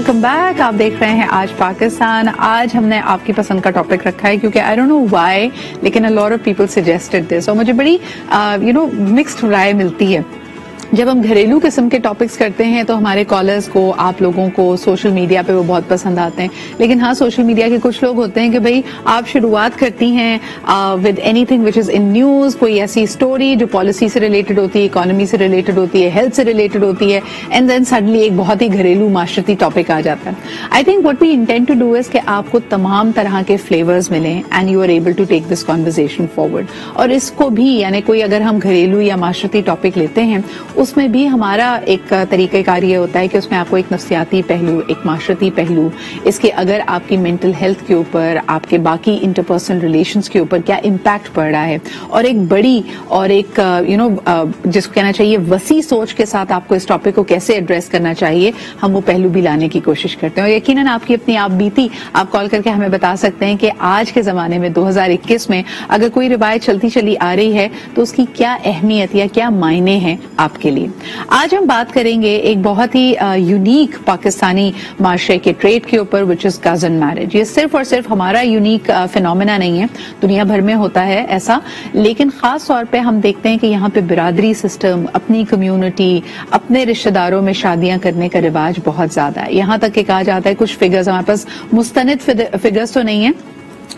Welcome back. آپ دیکھ رہے ہیں آج پاکستان. آج ہم نے آپ کی پسند کا ٹاپک رکھا ہے کیونکہ آئی ڈونٹ نو وائی لیکن a lot of people suggested this اور مجھے بڑی مکسڈ رائے ملتی ہے. جب ہم گھریلو قسم کے ٹاپکس کرتے ہیں تو ہمارے کالرز کو, آپ لوگوں کو سوشل میڈیا پہ وہ بہت پسند آتے ہیں. لیکن ہاں, سوشل میڈیا کے کچھ لوگ ہوتے ہیں کہ بھئی آپ شروعات کرتی ہیں with any thing which is in news, کوئی ایسی اسٹوری جو پالیسی سے ریلیٹڈ ہوتی ہے, اکانومی سے ریلیٹڈ ہوتی ہے, ہیلتھ سے ریلیٹڈ ہوتی ہے, اینڈ دین سڈنلی ایک بہت ہی گھریلو معاشرتی ٹاپک آ جاتا ہے. I think what we intend to do is کہ آپ کو تمام طرح کے فلیورز ملیں and you are able to take this conversation forward. اور اس کو بھی یعنی کوئی اگر ہم گھریلو یا معاشرتی ٹاپک لیتے ہیں اس میں بھی ہمارا ایک طریقہ کار یہ ہوتا ہے کہ اس میں آپ کو ایک نفسیاتی پہلو, ایک معاشرتی پہلو, اس کے اگر آپ کی مینٹل ہیلتھ کے اوپر, آپ کے باقی انٹرپرسنل ریلیشنز کے اوپر کیا امپیکٹ پڑ رہا ہے, اور ایک بڑی اور ایک جس کو کہنا چاہیے وسیع سوچ کے ساتھ آپ کو اس ٹاپک کو کیسے ایڈریس کرنا چاہیے, ہم وہ پہلو بھی لانے کی کوشش کرتے ہیں. اور یقیناً آپ کی اپنی آپ بیتی آپ کال کر کے ہمیں بتا سکتے ہیں کہ آج کے زمانے میں 2021 میں اگر کوئی روایت چلتی چلی آ رہی ہے تو اس کی کیا اہمیت یا کیا معنی ہے آپ کے لیے. آج ہم بات کریں گے ایک بہت ہی یونیک پاکستانی معاشرے کے ٹریٹ کے اوپر وچ از کزن میرج. یہ صرف اور صرف ہمارا یونیک فینومینا نہیں ہے, دنیا بھر میں ہوتا ہے ایسا, لیکن خاص طور پہ ہم دیکھتے ہیں کہ یہاں پہ برادری سسٹم, اپنی کمیونٹی, اپنے رشتہ داروں میں شادیاں کرنے کا رواج بہت زیادہ ہے. یہاں تک کہ کہا جاتا ہے, کچھ فگرز ہمارے پاس مستند فگرز تو نہیں ہیں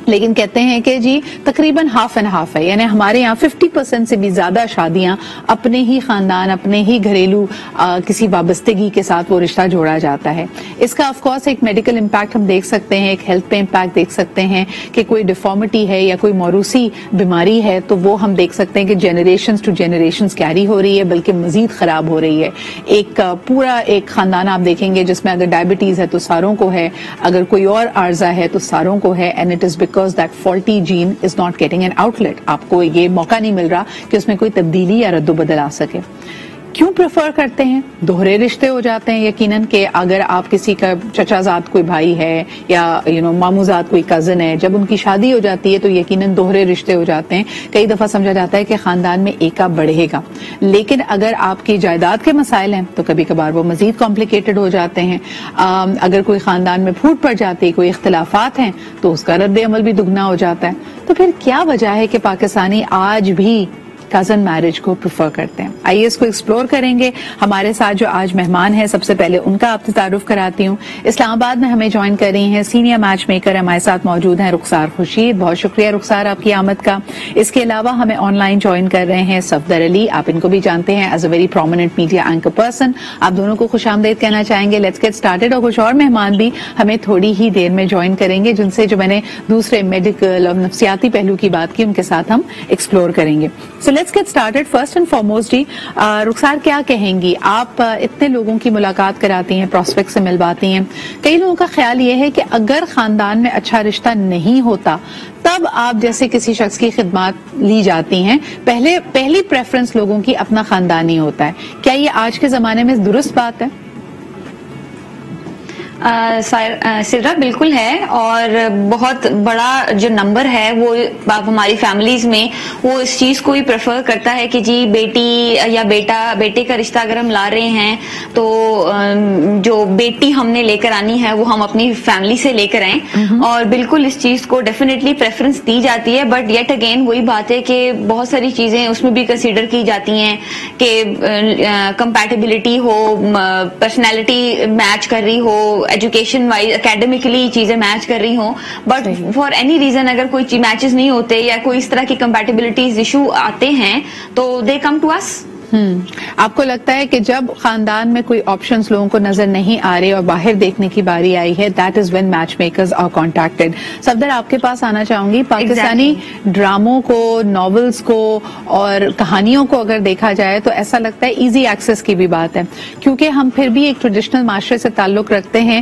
لیکن کہتے ہیں کہ جی تقریباً ہاف اینڈ ہاف ہے, یعنی ہمارے یہاں 50% سے بھی زیادہ شادیاں اپنے ہی خاندان, اپنے ہی گھریلو کسی وابستگی کے ساتھ وہ رشتہ جوڑا جاتا ہے. اس کا آف کورس ایک میڈیکل امپیکٹ ہم دیکھ سکتے ہیں, ایک ہیلتھ پہ امپیکٹ دیکھ سکتے ہیں کہ کوئی ڈیفارمٹی ہے یا کوئی موروثی بیماری ہے تو وہ ہم دیکھ سکتے ہیں کہ جنریشنز ٹو جنریشنز کیری ہو رہی ہے, بلکہ مزید خراب ہو رہی ہے. ایک پورا ایک خاندان آپ دیکھیں گے جس میں اگر ڈائبٹیز ہے تو ساروں کو ہے, اگر کوئی اور عارضہ ہے تو ساروں کو ہے, and it is because that faulty gene is not getting an outlet. آپ کو یہ موقع نہیں مل رہا کہ اس میں کوئی تبدیلی یا رد و بدل آ سکے. کیوں پریفر کرتے ہیں؟ دوہرے رشتے ہو جاتے ہیں یقیناً, کہ اگر آپ کسی کا چچا زاد کوئی بھائی ہے یا ماموں زاد کوئی کزن ہے, جب ان کی شادی ہو جاتی ہے تو یقیناً دوہرے رشتے ہو جاتے ہیں. کئی دفعہ سمجھا جاتا ہے کہ خاندان میں ایکا بڑھے گا, لیکن اگر آپ کی جائیداد کے مسائل ہیں تو کبھی کبھار وہ مزید کمپلیکیٹڈ ہو جاتے ہیں. اگر کوئی خاندان میں پھوٹ پڑ جاتی ہے, کوئی اختلافات ہیں تو اس کا رد عمل بھی دگنا ہو جاتا ہے. تو پھر کیا وجہ ہے کہ پاکستانی آج بھی کزن میرج کو پریفر کرتے ہیں؟ آئیے اس کو ایکسپلور کریں گے. ہمارے ساتھ جو آج مہمان ہیں, سب سے پہلے ان کا آپ سے تعارف کراتی ہوں. اسلام آباد میں ہمیں جوائن کر رہی ہیں سینئر میچ میکر, ہمارے ساتھ موجود ہیں رخسار خورشید. بہت شکریہ رخسار آپ کی آمد کا. اس کے علاوہ ہمیں آن لائن جوائن کر رہے ہیں صفدر علی, آپ ان کو بھی جانتے ہیں as a very prominent media anchor person. آپ دونوں کو خوش آمدید کہنا چاہیں گے. Let's get started. اور کچھ اور مہمان بھی ہمیں تھوڑی ہی دیر میں جوائن کریں گے, جن سے جو میں نے دوسرے میڈیکل اور نفسیاتی پہلو کی بات کی ان کے ساتھ ہم ایکسپلور کریں گے. So let's get started. First and foremost ji, Rukhsar کیا کہیں گی آپ؟ اتنے لوگوں کی ملاقات کراتی ہیں, پراسپیکٹ سے ملواتی ہیں, کئی لوگوں کا خیال یہ ہے کہ اگر خاندان میں اچھا رشتہ نہیں ہوتا تب آپ جیسے کسی شخص کی خدمات لی جاتی ہیں. پہلی پریفرنس لوگوں کی اپنا خاندان ہی ہوتا ہے. کیا یہ آج کے زمانے میں درست بات ہے؟ سدرا بالکل ہے, اور بہت بڑا جو نمبر ہے وہ ہماری فیملیز میں وہ اس چیز کو ہی پریفر کرتا ہے کہ جی بیٹی یا بیٹے کا رشتہ اگر ہم لا رہے ہیں تو جو بیٹی ہم نے لے کر آنی ہے وہ ہم اپنی فیملی سے لے کر آئیں. اور بالکل اس چیز کو ڈیفینیٹلی پریفرنس دی جاتی ہے, بٹ یٹ اگین وہی بات ہے کہ بہت ساری چیزیں اس میں بھی کنسیڈر کی جاتی ہیں کہ کمپیٹیبلٹی ہو, پرسنالٹی میچ کر رہی ہو, ایجوکیشن وائز اکیڈمکلی چیزیں میچ کر رہی ہوں, بٹ فار اینی ریزن اگر کوئی میچز نہیں ہوتے یا کوئی اس طرح کی کمپیٹیبلٹیز ایشو آتے ہیں تو دے کم ٹو اس. آپ کو لگتا ہے کہ جب خاندان میں کوئی آپشنز لوگوں کو نظر نہیں آ رہے اور باہر دیکھنے کی باری آئی ہے, that is when match makers are contacted. Safdar آپ کے پاس آنا چاہوں گی. پاکستانی ڈراموں کو, ناولز کو اور کہانیوں کو اگر دیکھا جائے تو ایسا لگتا ہے ایزی ایکسس کی بھی بات ہے, کیونکہ ہم پھر بھی ایک ٹریڈیشنل معاشرے سے تعلق رکھتے ہیں.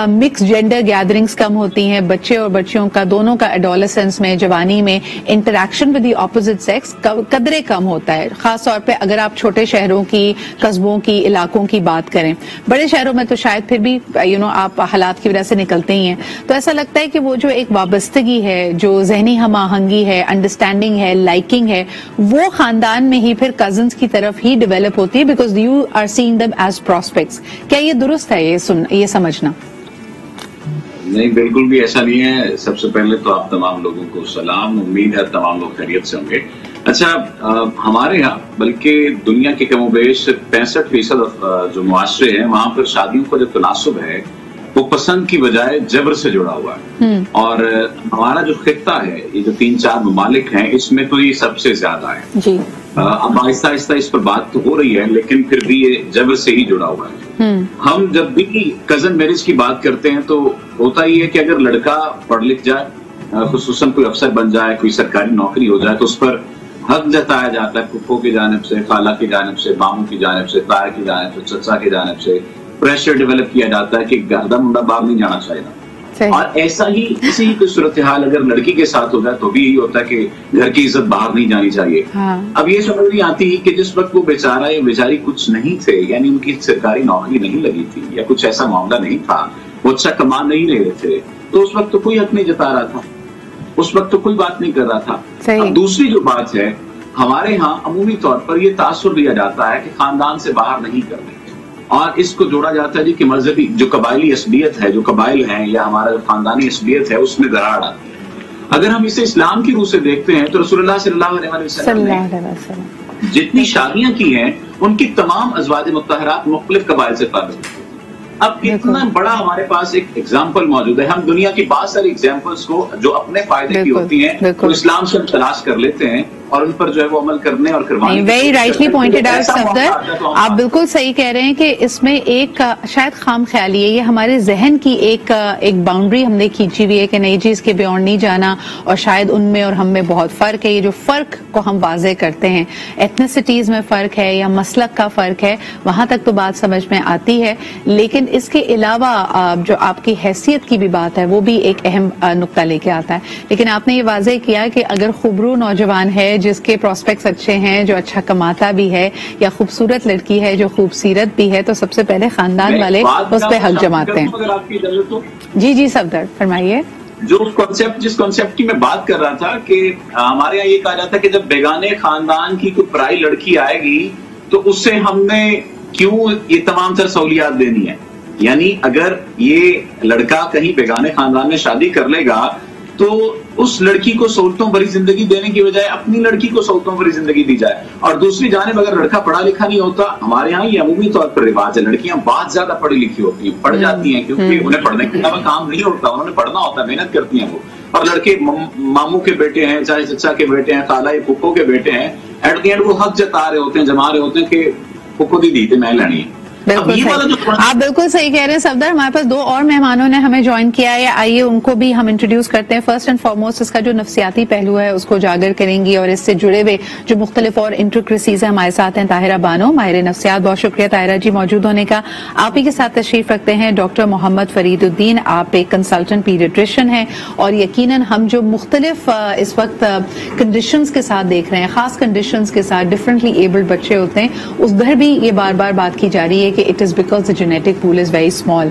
مکس جینڈر گیدرنگز کم ہوتی ہیں, بچے اور بچیوں کا دونوں کا ایڈولسنس میں, جوانی میں interaction with the opposite sex قدرے کم ہوتا ہے. خاص طور پہ اگر آپ چھوٹے شہروں کی, قصبوں کی, علاقوں کی بات کریں, بڑے شہروں میں تو شاید پھر بھی آپ حالات کی وجہ سے نکلتے ہی ہیں, تو ایسا لگتا ہے کہ وہ جو ایک وابستگی ہے, جو ذہنی ہم آہنگی ہے, انڈرسٹینڈنگ ہے, لائکنگ ہے, وہ خاندان میں ہی پھر کزنس کی طرف ہی ڈیولپ ہوتی ہے, because you are seeing them as prospects. کیا یہ درست ہے یہ سمجھنا؟ نہیں, بالکل بھی ایسا نہیں ہے. سب سے پہلے تو آپ تمام لوگوں کو سلام, امید ہے تمام لوگ خیریت سے ہوں گے. اچھا, ہمارے یہاں بلکہ دنیا کے کم و بیش 65% جو معاشرے ہیں وہاں پر شادیوں کا جو تناسب ہے وہ پسند کی بجائے جبر سے جڑا ہوا ہے. اور ہمارا جو خطہ ہے, یہ جو 3-4 ممالک ہیں, اس میں تو یہ سب سے زیادہ ہے. جی, اب آہستہ آہستہ اس پر بات تو ہو رہی ہے, لیکن پھر بھی یہ جبر سے ہی جڑا ہوا ہے. ہم جب بھی کزن میرج کی بات کرتے ہیں تو ہوتا ہی ہے کہ اگر لڑکا پڑھ لکھ جائے, خصوصاً کوئی افسر بن جائے, کوئی سرکاری نوکری ہو جائے, تو اس پر حق جتایا جاتا ہے پھپھو کی جانب سے, خالہ کی جانب سے, ماموں کی جانب سے, تایا کی جانب سے, چچا کی جانب سے پریشر ڈیولپ کیا جاتا ہے کہ گردہ منڈا باہر نہیں جانا چاہیے. اور ایسا ہی اسی کوئی صورتحال اگر لڑکی کے ساتھ ہو جائے تو بھی یہی ہوتا ہے کہ گھر کی عزت باہر نہیں جانی چاہیے. اب یہ سمجھ نہیں آتی کہ جس وقت وہ بیچارہ یا بیچاری کچھ نہیں تھے, یعنی ان کی سرکاری نوکری نہیں لگی تھی یا کچھ ایسا معاملہ نہیں تھا, وہ اچھا کما نہیں لے رہے تھے, تو اس وقت تو کوئی حق نہیں جتا رہا تھا, اس وقت تو کوئی بات نہیں کر رہا تھا. اب دوسری جو بات ہے, ہمارے ہاں عمومی طور پر یہ تاثر دیا جاتا ہے کہ خاندان سے باہر نہیں کرنے, اور اس کو جوڑا جاتا ہے جی کہ مذہبی جو قبائلی عصبیت ہے, جو قبائل ہیں یا ہمارا جو خاندانی عصبیت ہے, اس میں دراڑ آتی ہے. اگر ہم اسے اسلام کی روح سے دیکھتے ہیں تو رسول اللہ صلی اللہ علیہ وسلم نے جتنی شادیاں کی ہیں ان کی تمام ازواج مطہرات مختلف قبائل سے تعلق ہیں. اب اتنا بڑا ہمارے پاس ایک ایگزامپل موجود ہے, ہم دنیا کی بہت ساری ایگزامپلس کو جو اپنے فائدے کی ہوتی ہیں وہ اسلام سے تلاش کر لیتے ہیں اور ان پر جو ہے وہ عمل کرنے اور کروانے. Very rightly pointed out Safdar, آپ بالکل صحیح کہہ رہے ہیں کہ اس میں ایک شاید خام خیالی ہے, یہ ہمارے ذہن کی ایک باؤنڈری ہم نے کھینچی ہوئی ہے کہ نہیں جی اس کے بیونڈ نہیں جانا, اور شاید ان میں اور ہم میں بہت فرق ہے. یہ جو فرق کو ہم واضح کرتے ہیں, ایتھنیسٹیز میں فرق ہے یا مسلک کا فرق ہے, وہاں تک تو بات سمجھ میں آتی ہے. لیکن اس کے علاوہ جو آپ کی حیثیت کی بھی بات ہے وہ بھی ایک اہم نقطہ لے کے آتا ہے. لیکن آپ نے یہ واضح کیا کہ اگر خوبرو نوجوان ہے جس کے پراسپیکٹس اچھے ہیں, جو اچھا کماتا بھی ہے, یا خوبصورت لڑکی ہے جو خوبصورت بھی ہے, تو سب سے پہلے خاندان والے اس پہ حق جماتے ہیں. جی جی صفدر فرمائیے. جس کانسیپٹ کی میں بات کر رہا تھا کہ ہمارے یہاں یہ کہا جاتا ہے کہ جب بیگانے خاندان کی کوئی پرائی لڑکی آئے گی تو اس سے ہم نے کیوں یہ تمام تر سہولیات دینی ہے. یعنی اگر یہ لڑکا کہیں بیگانے خاندان میں شادی کر لے گا تو اس لڑکی کو سہولتوں بھری زندگی دینے کی بجائے اپنی لڑکی کو سہولتوں بھری زندگی دی جائے. اور دوسری جانب اگر لڑکا پڑھا لکھا نہیں ہوتا, ہمارے یہاں یہ عمومی طور پر رواج ہے, لڑکیاں بہت زیادہ پڑھی لکھی ہوتی ہیں, پڑھ جاتی ہیں کیونکہ انہیں پڑھنے کے علاوہ کام نہیں ہوتا, انہوں نے پڑھنا ہوتا ہے, محنت کرتی ہیں وہ. اور لڑکے ماموں کے بیٹے ہیں, چاہے چچا کے بیٹے ہیں, خالہ پھپھو کے بیٹے ہیں, ایٹ دی اینڈ وہ حق جتا رہے ہوتے ہیں, جما رہے ہوتے ہیں کہ پھپھو دی تھی میں لینی ہے. آپ بالکل صحیح کہہ رہے ہیں صفدر. ہمارے پاس 2 اور مہمانوں نے ہمیں جوائن کیا ہے, آئیے ان کو بھی ہم انٹروڈیوس کرتے ہیں. فرسٹ اینڈ فارموسٹ اس کا جو نفسیاتی پہلو ہے اس کو اجاگر کریں گی, اور اس سے جڑے ہوئے جو مختلف اور انٹریکریسیز ہیں. ہمارے ساتھ ہیں طاہرہ بانو, ماہر نفسیات. بہت شکریہ طاہرہ جی موجود ہونے کا. آپ ہی کے ساتھ تشریف رکھتے ہیں ڈاکٹر محمد فرید الدین, آپ ایک کنسلٹنٹ پیڈیاٹریشین ہیں, اور یقیناً ہم جو مختلف اس وقت کنڈیشنز کے ساتھ دیکھ رہے ہیں, خاص کنڈیشنز کے ساتھ ڈفرینٹلی ایبلڈ بچے ہوتے ہیں, اس پر بھی یہ بار بار بات کی جا رہی ہے کہ it is because the genetic pool is very small.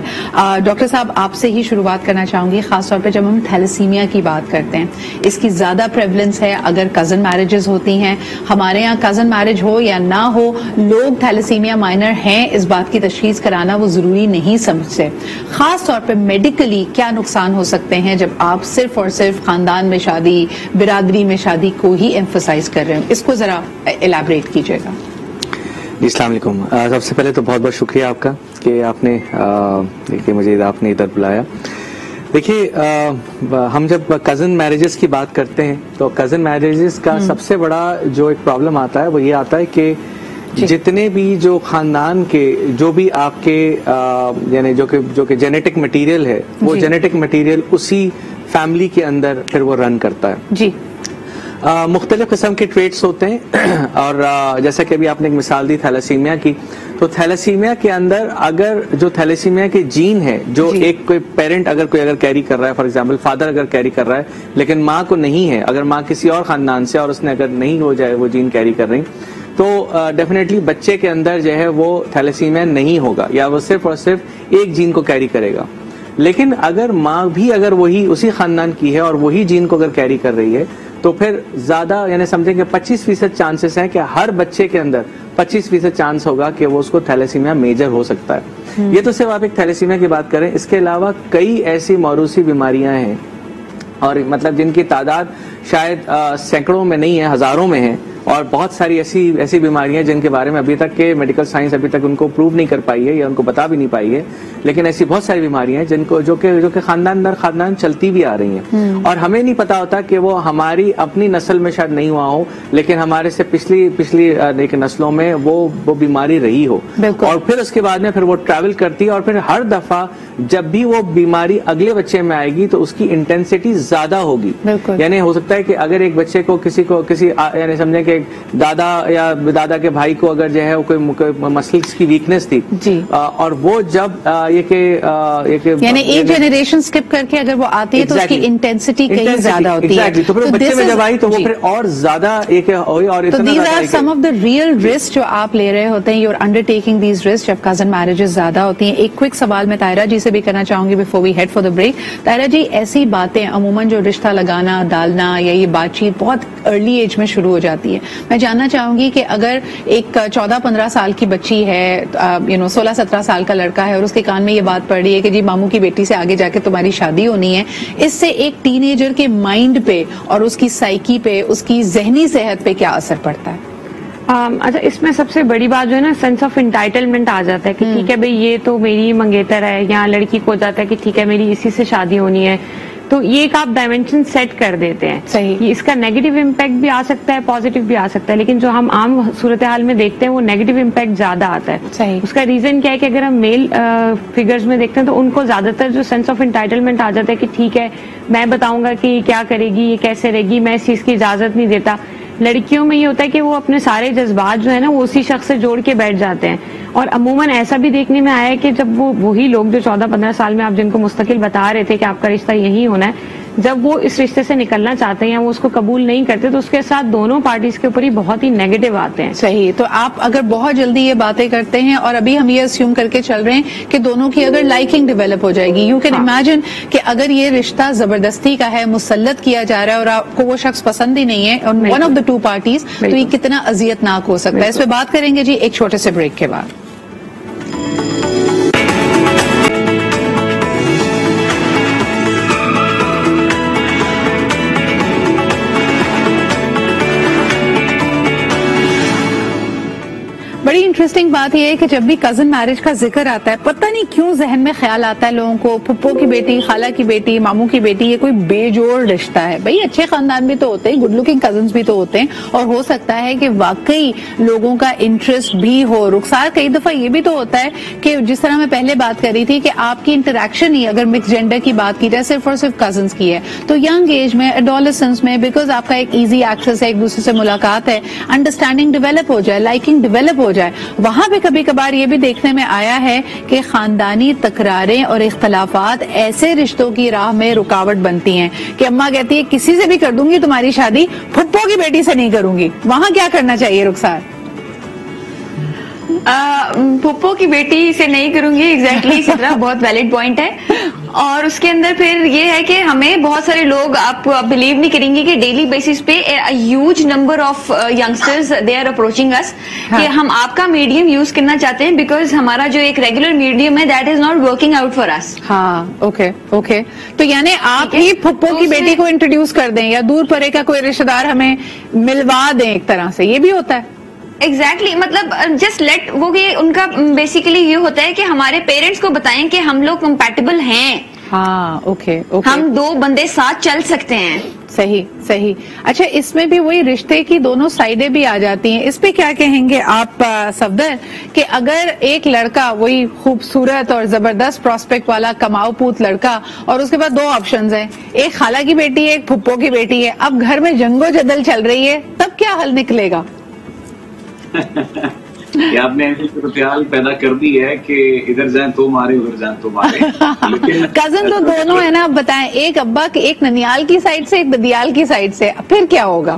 Doctor صاحب آپ سے ہی شروعات کرنا چاہوں گی, خاص طور پہ جب ہم تھیلیسیمیا کی بات کرتے ہیں, اس کی زیادہ پریولنس ہے اگر کزن میرجز ہوتی ہیں. ہمارے ہاں کزن میرج ہو یا نہ ہو, لوگ تھیلیسیمیا مائنر ہیں اس بات کی تشخیص کرانا وہ ضروری نہیں سمجھتے. خاص طور پہ میڈیکلی کیا نقصان ہو سکتے ہیں جب آپ صرف اور صرف خاندان میں شادی, برادری میں شادی کو ہی ایمفسائز کر رہے ہیں, اس کو ذرا ایلیبریٹ کیجیے گا. جی السلام علیکم. سب سے پہلے تو بہت بہت شکریہ آپ کا کہ آپ نے مجھے آپ نے ادھر بلایا. دیکھیے ہم جب کزن میرجز کی بات کرتے ہیں تو کزن میرجز کا سب سے بڑا جو ایک پرابلم آتا ہے وہ یہ آتا ہے کہ جتنے بھی جو خاندان کے جو بھی آپ کے یعنی جو کہ جینیٹک مٹیریل ہے وہ جینیٹک مٹیریل اسی فیملی کے اندر پھر وہ رن کرتا ہے. جی مختلف قسم کے ٹریٹس ہوتے ہیں, اور جیسا کہ ابھی آپ نے ایک مثال دی تھیلیسیمیا کی, تو تھیلیسیمیا کے اندر اگر جو تھیلیسیمیا کے جین ہے جو ایک کوئی پیرنٹ اگر کیری کر رہا ہے, فار ایگزامپل فادر اگر کیری کر رہا ہے لیکن ماں کو نہیں ہے, اگر ماں کسی اور خاندان سے اور اس نے اگر نہیں ہو جائے وہ جین کیری کر رہی, تو ڈیفینیٹلی بچے کے اندر جو ہے وہ تھیلیسیمیا نہیں ہوگا یا وہ صرف اور صرف ایک جین کو کیری کرے گا. لیکن اگر ماں بھی اگر وہی اسی خاندان کی ہے اور وہی جین کو اگر کیری کر رہی ہے تو پھر زیادہ یعنی سمجھیں کہ 25% چانسز ہیں کہ ہر بچے کے اندر 25% چانس ہوگا کہ وہ اس کو تھیلیسیمیا میجر ہو سکتا ہے. یہ تو صرف آپ ایک تھیلیسیمیا کی بات کریں. اس کے علاوہ کئی ایسی موروثی بیماریاں ہیں اور مطلب جن کی تعداد شاید سینکڑوں میں نہیں ہے، ہزاروں میں ہے، اور بہت ساری ایسی بیماریاں جن کے بارے میں ابھی تک کہ میڈیکل سائنس ابھی تک ان کو پروو نہیں کر پائی ہے یا ان کو بتا بھی نہیں پائی ہے. لیکن ایسی بہت ساری بیماریاں ہیں جن کو جو کہ خاندان در خاندان چلتی بھی آ رہی ہیں اور ہمیں نہیں پتا ہوتا کہ وہ ہماری اپنی نسل میں شاید نہیں ہوا ہو لیکن ہمارے سے پچھلی نسلوں میں وہ بیماری رہی ہو، اور پھر اس کے بعد میں پھر وہ ٹریول کرتی ہے اور پھر ہر دفعہ جب بھی وہ بیماری اگلے بچے میں آئے گی تو اس کی انٹینسٹی زیادہ ہوگی. یعنی ہو سکتا ہے کہ اگر ایک بچے کو کسی یعنی سمجھیں کہ دادا یا دادا کے بھائی کو اگر جو ہے کوئی مسلس کی ویکنس تھی اور وہ جب یعنی ایک جنریشن سکپ کر کے اگر وہ آتی ہے تو اس کی انٹینسٹی کہیں زیادہ ہوتی ہے، تو پھر بچے میں جب آئی تو وہ پھر اور زیادہ ایک ہوئی. اور these are some of the real risk جو آپ لے رہے ہوتے ہیں، you are undertaking these risk جب کزن میرجز زیادہ ہوتی ہیں. ایک کوئک سوال میں طاہرہ جی سے بھی کرنا چاہوں گی before we head for the break. Tahira ji, ایسی باتیں عموماً جو رشتہ لگانا ڈالنا یا یہ بات چیت بہت ارلی ایج میں شروع ہو جاتی ہے. میں جاننا چاہوں گی کہ اگر ایک 14-15 سال کی بچی ہے، 16-17 سال کا لڑکا ہے اور اس کے کان میں یہ بات پڑ رہی ہے کہ جی ماموں کی بیٹی سے آگے جا کے تمہاری شادی ہونی ہے، اس سے ایک ٹین ایجر کے مائنڈ پہ اور اس کی سائیکی پہ، اس کی ذہنی صحت پہ کیا اثر پڑتا ہے؟ اچھا، اس میں سب سے بڑی بات جو ہے نا، سینس آف انٹائٹلمنٹ آ جاتا ہے کہ ٹھیک ہے بھئی یہ تو میری منگیتر ہے، یا لڑکی کو ہو جاتا ہے کہ ٹھیک ہے میری اسی سے شادی ہونی ہے. تو یہ ایک آپ ڈائمینشن سیٹ کر دیتے ہیں. صحیح. اس کا نیگیٹو امپیکٹ بھی آ سکتا ہے، پازیٹیو بھی آ سکتا ہے، لیکن جو ہم عام صورتحال میں دیکھتے ہیں وہ نیگیٹو امپیکٹ زیادہ آتا ہے. صحیح. اس کا ریزن کیا ہے کہ اگر ہم میل فگرز میں دیکھتے ہیں تو ان کو زیادہ تر جو سینس آف انٹائٹلمنٹ آ جاتا ہے کہ ٹھیک ہے میں بتاؤں گا کہ یہ کیا کرے گی، یہ کیسے رہے گی، میں اس چیز کی اجازت نہیں دیتا. لڑکیوں میں یہ ہوتا ہے کہ وہ اپنے سارے جذبات جو ہے نا وہ اسی شخص سے جوڑ کے بیٹھ جاتے ہیں. اور عموماً ایسا بھی دیکھنے میں آیا ہے کہ جب وہی لوگ جو 14-15 سال میں آپ جن کو مستقل بتا رہے تھے کہ آپ کا رشتہ یہی ہونا ہے، جب وہ اس رشتے سے نکلنا چاہتے ہیں یا وہ اس کو قبول نہیں کرتے تو اس کے ساتھ دونوں پارٹیز کے اوپر ہی بہت ہی نیگیٹو آتے ہیں. صحیح. تو آپ اگر بہت جلدی یہ باتیں کرتے ہیں اور ابھی ہم یہ اسیوم کر کے چل رہے ہیں کہ دونوں کی اگر لائکنگ ڈیولپ ہو جائے گی، یو کین امیجن کہ اگر یہ رشتہ زبردستی کا ہے، مسلط کیا جا رہا ہے اور آپ کو وہ شخص پسند ہی نہیں ہے، one of the two parties, تو یہ کتنا اذیت ناک ہو سکتا ہے. اس پہ بات کریں گے جی ایک چھوٹے سے بریک کے بعد. بڑی انٹرسٹنگ بات یہ ہے کہ جب بھی کزن میرج کا ذکر آتا ہے، پتہ نہیں کیوں ذہن میں خیال آتا ہے لوگوں کو پھپھو کی بیٹی، خالہ کی بیٹی، ماموں کی بیٹی، یہ کوئی بے جوڑ رشتہ ہے. بھئی اچھے خاندان بھی تو ہوتے ہیں، گڈ لکنگ کزنز بھی تو ہوتے ہیں، اور ہو سکتا ہے کہ واقعی لوگوں کا انٹرسٹ بھی ہو. رخسار کئی دفعہ یہ بھی تو ہوتا ہے کہ جس طرح میں پہلے بات کر رہی تھی کہ آپ کی انٹریکشن ہی اگر مکس جینڈر کی بات کی جائے صرف اور صرف کزنز کی ہے تو ینگ ایج میں، ایڈولسنس میں، بیکاز آپ کا ایک ایزی ایکسس ہے، ایک دوسرے سے ملاقات ہے، انڈرسٹینڈنگ ڈیولپ ہو جائے، لائکنگ ڈیولپ ہو جائے، وہاں پہ کبھی کبھار یہ بھی دیکھنے میں آیا ہے کہ خاندانی تکراریں اور اختلافات ایسے رشتوں کی راہ میں رکاوٹ بنتی ہیں کہ اماں کہتی ہے کسی سے بھی کر دوں گی تمہاری شادی، پھپھو کی بیٹی سے نہیں کروں گی. وہاں کیا کرنا چاہیے رخسار؟ پھپھو کی بیٹی سے نہیں کروں گی، ایگزیکٹلی سدرا بہت ویلڈ پوائنٹ ہے. اور اس کے اندر پھر یہ ہے کہ ہمیں بہت سارے لوگ، آپ بلیو نہیں کریں گے کہ ڈیلی بیسس پہ huge number of youngsters they are approaching اس کہ ہم آپ کا میڈیم یوز کرنا چاہتے ہیں بیکاز ہمارا جو ایک ریگولر میڈیم ہے that is not working out for us. ہاں اوکے. تو یعنی آپ ہی پھپھو کی بیٹی کو انٹروڈیوس کر دیں یا دور پرے کا کوئی رشتے دار ہمیں ملوا دیں، ایک طرح سے یہ بھی ہوتا ہے. ایگزیکٹلی مطلب جسٹ لیٹ وہ ان کا بیسیکلی یہ ہوتا ہے کہ ہمارے پیرنٹس کو بتائیں کہ ہم لوگ کمپیٹیبل ہیں. ہاں اوکے. ہم دو بندے ساتھ چل سکتے ہیں. صحیح. اچھا اس میں بھی وہی رشتے کی دونوں سائڈیں بھی آ جاتی ہیں. اس پہ کیا کہیں گے آپ صفدر کہ اگر ایک لڑکا وہی خوبصورت اور زبردست پراسپیکٹ والا کماؤ پوت لڑکا اور اس کے بعد دو آپشنز ہیں، ایک خالہ کی بیٹی ہے، ایک پھپھو کی بیٹی ہے، اب گھر میں جنگ و جدل چل رہی ہے، تب کیا حل نکلے گا؟ کہ آپ نے ایسی صورتحال پیدا کر دی ہے کہ ادھر جائیں تو مارے ادھر جائیں تو مارے. کزن تو دونوں ہے نا. اب بتائیں، ایک ابا ایک ننیال کی سائڈ سے، ایک ددیال کی سائڈ سے، پھر کیا ہوگا؟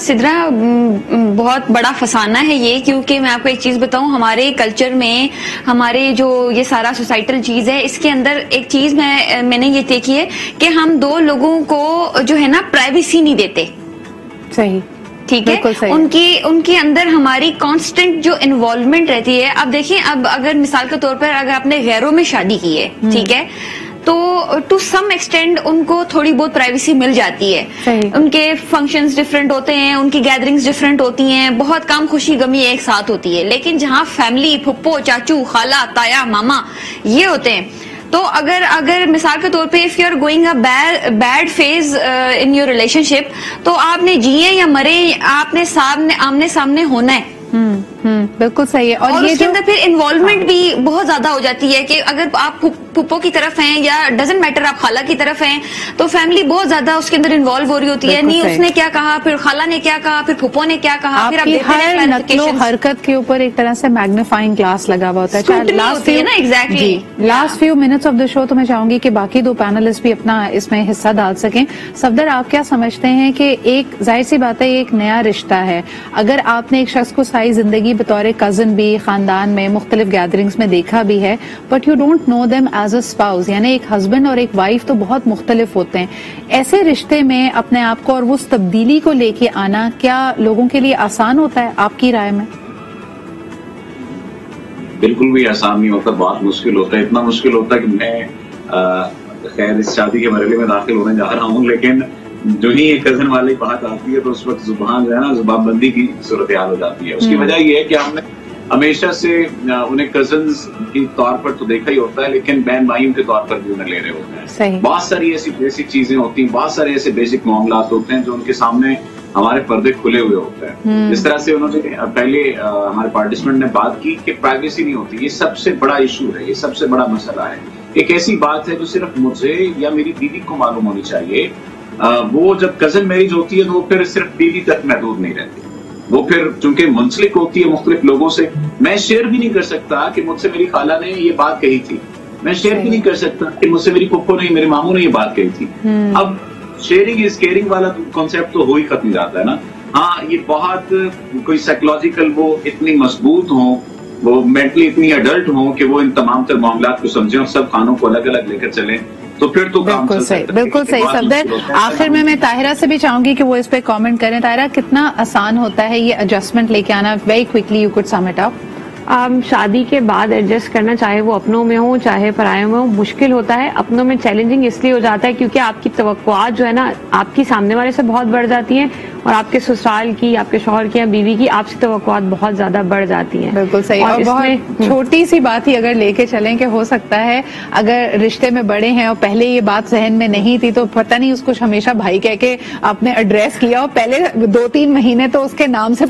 سدرا بہت بڑا فسانہ ہے یہ، کیونکہ میں آپ کو ایک چیز بتاؤں، ہمارے کلچر میں ہمارے جو یہ سارا سوسائٹل چیز ہے، اس کے اندر ایک چیز میں نے یہ دیکھی ہے کہ ہم دو لوگوں کو جو ہے نا پرائیویسی نہیں دیتے. صحیح، ٹھیک ہے، ان کے اندر ہماری کانسٹنٹ جو انوالومنٹ رہتی ہے. اب دیکھیں، اب اگر مثال کے طور پر اگر آپ نے غیروں میں شادی کی ہے، ٹھیک ہے، تو ٹو سم ایکسٹینڈ ان کو تھوڑی بہت پرائیویسی مل جاتی ہے. ان کے فنکشنز ڈفرینٹ ہوتے ہیں، ان کی گیدرنگز ڈفرینٹ ہوتی ہیں، بہت کام خوشی غمی ایک ساتھ ہوتی ہے. لیکن جہاں فیملی، پھپھو، چاچو، خالہ، تایا، ماما یہ ہوتے ہیں، تو اگر مثال کے طور پہ if you are going a bad phase in your relationship, تو آپ نے جیے یا مرے، آپ نے آمنے سامنے ہونا ہے. بالکل صحیح ہے. اور اس کے اندر پھر انوالومنٹ بھی بہت زیادہ ہو جاتی ہے کہ اگر آپ پھپھو کی طرف ہیں یا ڈزنٹ میٹر آپ خالہ کی طرف ہیں، تو فیملی بہت زیادہ اس کے اندر انوالو ہو رہی ہوتی ہے. نہیں اس نے کیا کہا، پھر خالہ نے کیا کہا، پھر پھپھو نے کیا کہا، پھر آپ ہر نقل و حرکت کے اوپر ایک طرح سے میگنیفائنگ گلاس لگا ہوا ہوتا ہے. Last few minutes of the show تو میں چاہوں گی کہ باقی دو پینلسٹ بھی اپنا اس میں حصہ ڈال سکیں. صفدر، آپ کیا سمجھتے ہیں کہ ایک ظاہر سی بات ہے، ایک نیا رشتہ ہے، اگر آپ نے ایک شخص کو ساری زندگی بطور کزن بھی خاندان میں مختلف گیدرنگز میں دیکھا بھی ہے، but you don't know them as a spouse, یعنی ایک ہسبینڈ اور ایک وائف تو بہت مختلف ہوتے ہیں، ایسے رشتے میں اپنے آپ کو اور وہ اس تبدیلی کو لے کے آنا کیا لوگوں کے لیے آسان ہوتا ہے آپ کی رائے میں؟ بالکل بھی آسان نہیں ہوتا، بہت مشکل ہوتا ہے. اتنا مشکل ہوتا ہے کہ میں خیر اس شادی کے مرحلے میں داخل ہونے جا رہا ہوں، لیکن جو ہی یہ کزن والی بات آتی ہے تو اس وقت زبان جو ہے نا، زبان بندی کی صورتحال ہو جاتی ہے. اس کی وجہ یہ ہے کہ ہم نے ہمیشہ سے انہیں کزنز کے طور پر تو دیکھا ہی ہوتا ہے، لیکن بہن بھائیوں کے طور پر بھی انہیں لے رہے ہوتے ہیں. بہت ساری ایسی بیسک چیزیں ہوتی ہیں، بہت سارے ایسے بیسک معاملات ہوتے ہیں جو ان کے سامنے ہمارے پردے کھلے ہوئے ہوتے ہیں. جس طرح سے انہوں نے پہلے ہمارے پارٹیسپینٹ نے بات کی کہ پرائیویسی نہیں ہوتی، یہ سب سے بڑا ایشو ہے، یہ سب سے بڑا مسئلہ ہے. ایک ایسی بات ہے جو صرف مجھے یا میری بیوی کو معلوم ہونی چاہیے. وہ جب کزن میرج ہوتی ہے تو وہ پھر صرف بیوی تک محدود نہیں رہتی، وہ پھر چونکہ منسلک ہوتی ہے مختلف لوگوں سے. میں شیئر بھی نہیں کر سکتا کہ مجھ سے میری خالہ نے یہ بات کہی تھی، میں شیئر بھی نہیں کر سکتا کہ مجھ سے میری پھپھو نے، میرے ماموں نے یہ بات کہی تھی. اب شیئرنگ از کیئرنگ والا کانسیپٹ تو ہو ہی ختم جاتا ہے نا. ہاں، یہ بہت کوئی سائیکولوجیکل وہ اتنی مضبوط ہوں، وہ مینٹلی اتنی اڈلٹ ہوں کہ وہ ان تمام تر معاملات کو سمجھیں اور سب خانوں کو الگ الگ لے کر چلیں، تو پھر تو بالکل صحیح. بالکل صحیح. صفدر، آخر میں طاہرہ سے بھی چاہوں گی کہ وہ اس پہ کامنٹ کریں. طاہرہ، کتنا آسان ہوتا ہے یہ ایڈجسٹمنٹ لے کے آنا؟ Very quickly you could some it up. شادی کے بعد ایڈجسٹ کرنا، چاہے وہ اپنوں میں ہو چاہے پرایوں میں ہو، مشکل ہوتا ہے. اپنوں میں چیلنجنگ اس لیے ہو جاتا ہے کیونکہ آپ کی توقعات جو ہے نا آپ کی سامنے والے سے بہت بڑھ جاتی ہیں، اور آپ کے سسرال کی، آپ کے شوہر کی یا بیوی کی آپ سے توقعات بہت زیادہ بڑھ جاتی ہیں. بالکل صحیح. اور بہت چھوٹی سی بات ہی اگر لے کے چلیں کہ ہو سکتا ہے اگر رشتے میں بڑے ہیں اور پہلے یہ بات ذہن میں نہیں تھی تو پتہ نہیں اس کو ہمیشہ بھائی کہہ کے آپ نے ایڈریس کیا، اور پہلے 2-3 مہینے تو اس کے نام سے